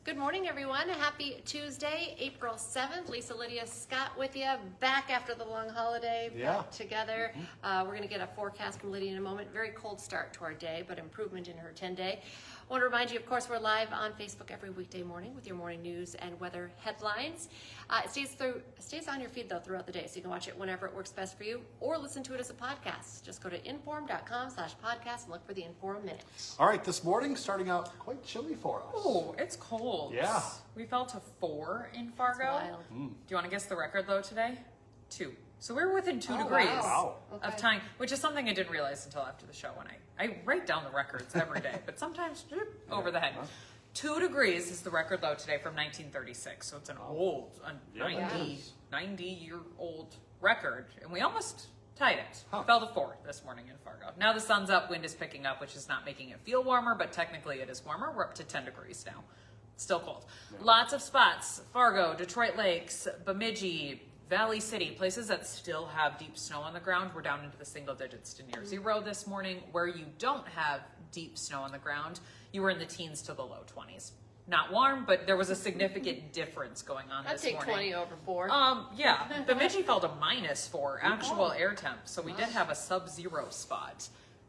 Good morning, everyone. Happy Tuesday, April 7th. Lisa, Lydia, Scott with you. Back after the long holiday, back together. We're going to get a forecast from Lydia in a moment. Very cold start to our day, but improvement in her 10-day. I want to remind you, of course, we're live on Facebook every weekday morning with your morning news and weather headlines. It stays on your feed, though, throughout the day, so you can watch it whenever it works best for you or listen to it as a podcast. Just go to inform.com/podcast and look for the Inform Minute. All right, this morning, starting out quite chilly for us. Oh, it's cold. Yeah. We fell to 4 in Fargo. That's wild. Do you want to guess the record low today? 2. So we were within 2 degrees of time, which is something I didn't realize until after the show when I write down the records every day, but sometimes over the head. 2 degrees is the record low today from 1936. So it's an old, 90-year-old record. And we almost tied it. We fell to 4 this morning in Fargo. Now the sun's up, wind is picking up, which is not making it feel warmer, but technically it is warmer. We're up to 10 degrees now. Still cold. Lots of spots. Fargo, Detroit Lakes, Bemidji, Valley City, places that still have deep snow on the ground. We're down into the single digits to near 0 this morning. Where you don't have deep snow on the ground, you were in the teens to the low 20s. Not warm, but there was a significant difference going on this morning. I'd take 20 over 4. Yeah, Bemidji fell to -4 actual air temp, so we did have a sub-zero spot.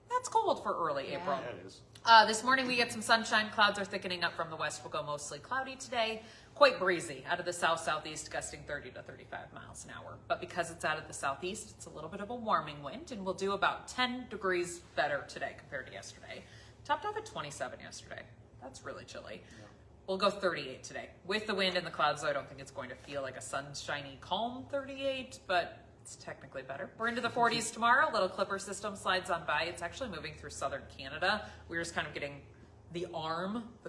That's cold for early April. Yeah, it is. This morning we get some sunshine. Clouds are thickening up from the west. We'll go mostly cloudy today. Quite breezy out of the south-southeast, gusting 30 to 35 miles an hour. But because it's out of the southeast, it's a little bit of a warming wind, and we'll do about 10 degrees better today compared to yesterday. Topped off at 27 yesterday. That's really chilly. Yeah. We'll go 38 today. With the wind and the clouds, though, I don't think it's going to feel like a sunshiny, calm 38, but it's technically better. We're into the 40s tomorrow. Little clipper system slides on by. It's actually moving through southern Canada. We're just kind of getting the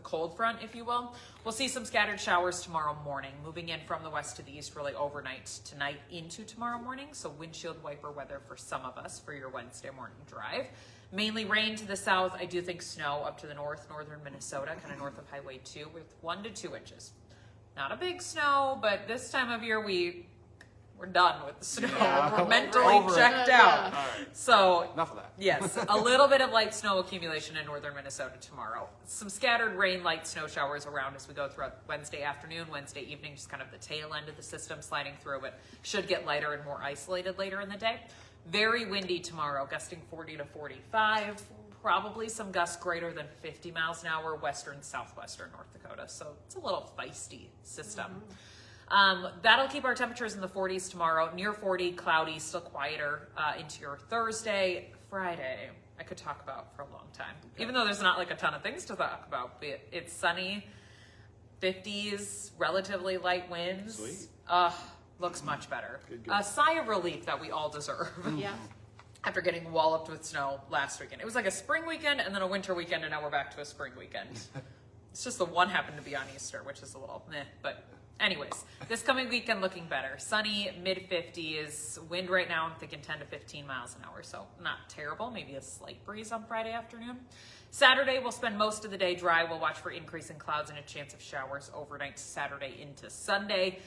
cold front, if you will. We'll see some scattered showers tomorrow morning, moving in from the west to the east really overnight tonight into tomorrow morning. So windshield wiper weather for some of us for your Wednesday morning drive. Mainly rain to the south. I do think snow up to the northern Minnesota, kind of north of Highway 2 with 1 to 2 inches. Not a big snow, but this time of year we're done with the snow. Yeah. We're mentally checked out. All right. So Enough of that. Yes, a little bit of light snow accumulation in northern Minnesota tomorrow. Some scattered rain, light snow showers around as we go throughout Wednesday afternoon, Wednesday evening, just kind of the tail end of the system sliding through, but should get lighter and more isolated later in the day. Very windy tomorrow, gusting 40 to 45. Probably some gusts greater than 50 miles an hour, western, southwestern North Dakota. So it's a little feisty system. That'll keep our temperatures in the 40s tomorrow. Near 40, cloudy, still quieter into your Thursday. Friday, I could talk about for a long time. Even though there's not like a ton of things to talk about. It's sunny, 50s, relatively light winds. Sweet. Looks much better. Good. A sigh of relief that we all deserve. Yeah. After getting walloped with snow last weekend. It was like a spring weekend and then a winter weekend, and now we're back to a spring weekend. It's just the one happened to be on Easter, which is a little meh, but anyways, this coming weekend looking better. Sunny, mid-50s, wind right now I'm thinking 10 to 15 miles an hour, so not terrible. Maybe a slight breeze on Friday afternoon. Saturday, we'll spend most of the day dry. We'll watch for increasing clouds and a chance of showers overnight Saturday into Sunday.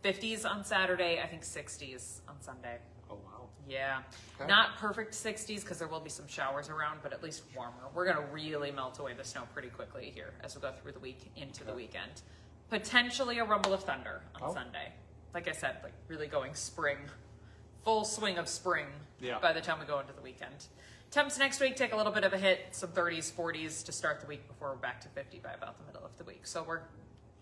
50s on Saturday, I think 60s on Sunday. Oh, wow. Yeah, Okay. Not perfect 60s because there will be some showers around, but at least warmer. We're going to really melt away the snow pretty quickly here as we go through the week into the weekend. Potentially a rumble of thunder on Sunday. Like I said, like really going spring, full swing of spring by the time we go into the weekend. Temps next week take a little bit of a hit, some 30s, 40s to start the week before we're back to 50 by about the middle of the week. So we're,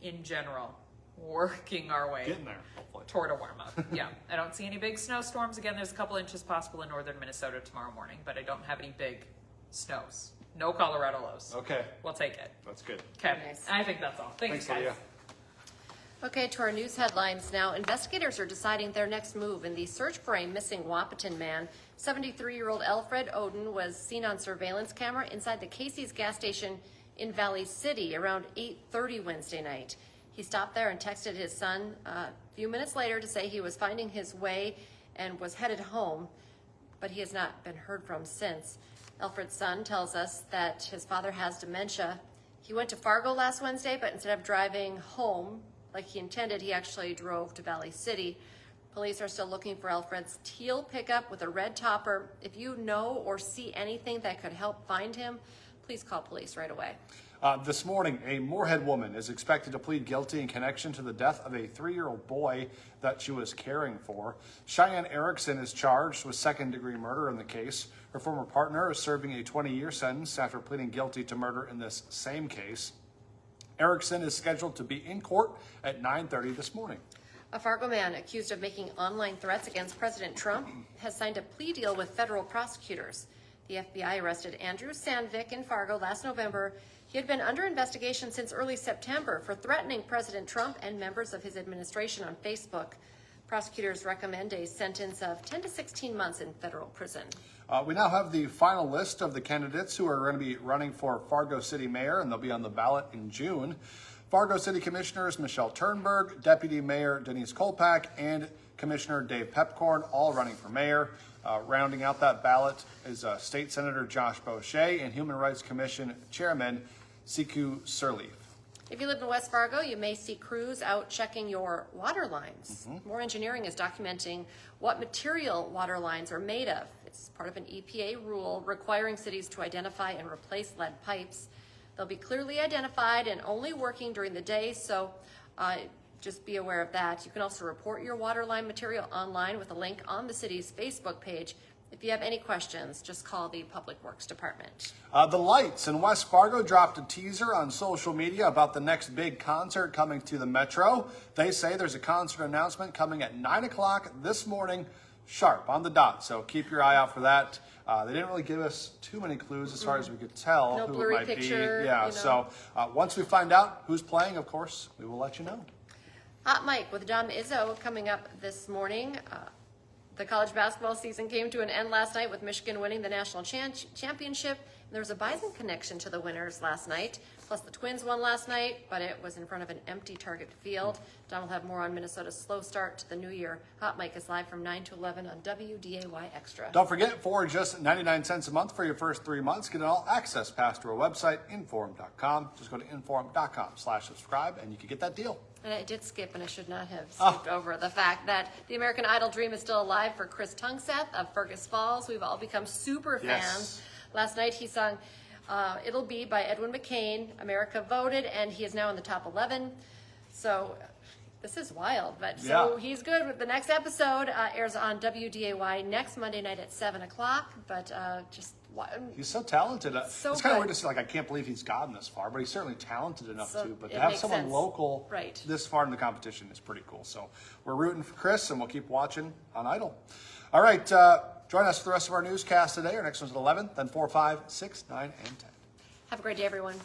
in general, working our way Getting there, hopefully. toward a warm up. Yeah, I don't see any big snowstorms. Again, there's a couple inches possible in northern Minnesota tomorrow morning, but I don't have any big snows. No Colorado lows. Okay. We'll take it. That's good. Okay, Nice. I think that's all. Thanks guys. Lydia. Okay, to our news headlines now. Investigators are deciding their next move in the search for a missing Wahpeton man. 73-year-old Alfred Oden was seen on surveillance camera inside the Casey's gas station in Valley City around 8:30 Wednesday night. He stopped there and texted his son a few minutes later to say he was finding his way and was headed home, but he has not been heard from since. Alfred's son tells us that his father has dementia. He went to Fargo last Wednesday, but instead of driving home like he intended, he actually drove to Valley City. Police are still looking for Alfred's teal pickup with a red topper. If you know or see anything that could help find him, please call police right away. This morning, a Moorhead woman is expected to plead guilty in connection to the death of a 3-year-old boy that she was caring for. Cheyenne Erickson is charged with second-degree murder in the case. Her former partner is serving a 20-year sentence after pleading guilty to murder in this same case. Erickson is scheduled to be in court at 9:30 this morning. A Fargo man accused of making online threats against President Trump has signed a plea deal with federal prosecutors. The FBI arrested Andrew Sandvik in Fargo last November. He had been under investigation since early September for threatening President Trump and members of his administration on Facebook. Prosecutors recommend a sentence of 10 to 16 months in federal prison. We now have the final list of the candidates who are going to be running for Fargo City Mayor, and they'll be on the ballot in June. Fargo City Commissioners Michelle Turnberg, Deputy Mayor Denise Kolpak, and Commissioner Dave Pepcorn, all running for mayor. Rounding out that ballot is State Senator Josh Boucher and Human Rights Commission Chairman Siku Sirleaf. If you live in West Fargo, you may see crews out checking your water lines. More Engineering is documenting what material water lines are made of. It's part of an EPA rule requiring cities to identify and replace lead pipes. They'll be clearly identified and only working during the day, so just be aware of that. You can also report your water line material online with a link on the city's Facebook page. If you have any questions, just call the Public Works Department. The Lights in West Fargo dropped a teaser on social media about the next big concert coming to the Metro. They say there's a concert announcement coming at 9 o'clock this morning, sharp, on the dot. So keep your eye out for that. They didn't really give us too many clues as far as we could tell No who blurry it might picture, be. Yeah, you know. so once we find out who's playing, of course, we will let you know. Hot Mike with Dom Izzo coming up this morning. The college basketball season came to an end last night with Michigan winning the national championship. And there was a Bison connection to the winners last night. Plus the Twins won last night, but it was in front of an empty Target Field. Don will have more on Minnesota's slow start to the new year. Hot Mike is live from 9 to 11 on WDAY Extra. Don't forget, for just 99 cents a month for your first 3 months, get an all-access pass to our website, inform.com. Just go to inform.com/subscribe, and you can get that deal. And I did skip, and I should not have skipped over the fact that the American Idol dream is still alive for Chris Tungseth of Fergus Falls. We've all become super fans. Yes. Last night he sung It'll Be by Edwin McCain. America voted, and he is now in the top 11. So this is wild. But so Yeah. he's good. The next episode airs on WDAY next Monday night at 7 o'clock. But He's so talented. So it's kind of good. weird to see, like, I can't believe he's gotten this far, but he's certainly talented enough So to. But it to have makes someone sense. local Right. this far in the competition is pretty cool. So we're rooting for Chris, and we'll keep watching on Idol. All right, join us for the rest of our newscast today. Our next one's at 11, then 4, 5, 6, 9, and 10. have a great day, everyone.